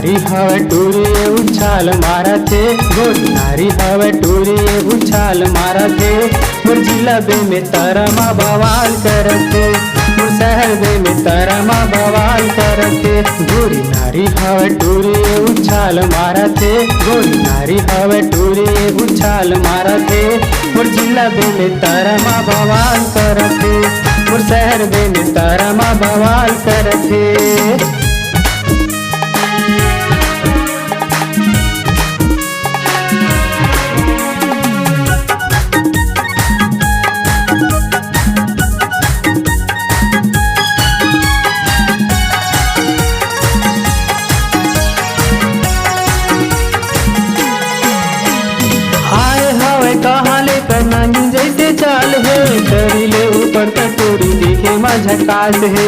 नारी हवे टूरी उछाल मारा थे, गोरी नारी हवे टूरी उछाल मारा थे। मोर जिला बे में तारा माँ बवाल करते, मोर शहर बे में तारा माँ बवाल करते। गोरी नारी हवे टूरी उछाल मारा थे, गोरी नारी हवे टूरी उछाल मारा थे। मोर जिला बे में तारा माँ बवाल करते, मोर शहर बे में तारा माँ बवाल करते। कहाँ ले नानी जैसे चाल है, करी ले ऊपर कटोरी देखे माँ झकास है।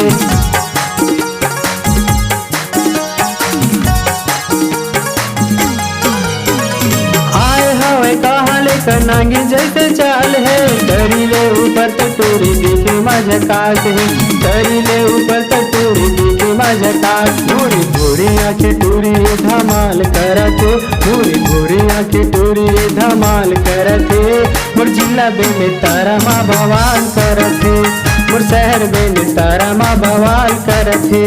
आए हवे कहाँ ले नानी जैसे चाल है, करी ले ऊपर कटोरी देखे माँ झकास है। करी ले ऊपर कटोरी देखे माँ झकास। भूरी भूरी आंखें टूरी धमाल करते, भूरी भूरी आंखें टूरी धमाल करते। मोर जिला बे में तारा माँ बवाल करते, मोर शहर बे में तारा माँ बवाल करते।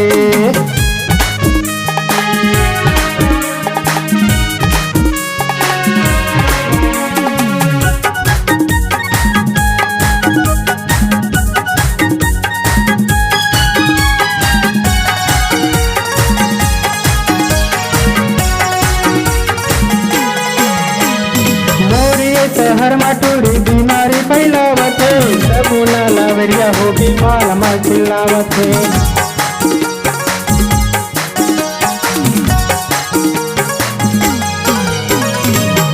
शहर माटूरी बीमारी फैलावत है, सबूना लावरिया हो बीमार माँ चिल्लावत है।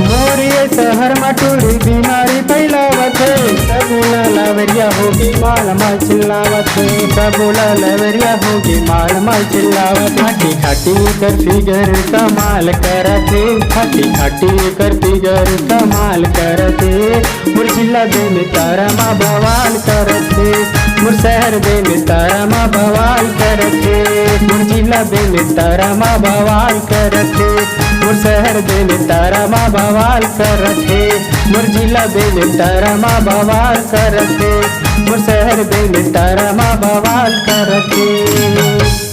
मोरिये शहर माटूरी बीमारी फैलावत है, सबूना लावरिया हो बीमार माँ चिल्लावत है। सबूना लावरिया हो बीमार माँ चिल्लावत। खाटी खाटी कर फिगर कमाल करते, खाटी खाटी कर फिगर कमाल करते। मोर जिला बे में तारा माँ बवाल करते, मोर शहर बे में तारा माँ बवाल करते। मोर जिला बे में तारा माँ बवाल करते, मोर शहर बे में तारा माँ बवाल करते। मोर जिला बे में तारा माँ बवाल करते, मोर शहर बे में तारा माँ बवाल करते।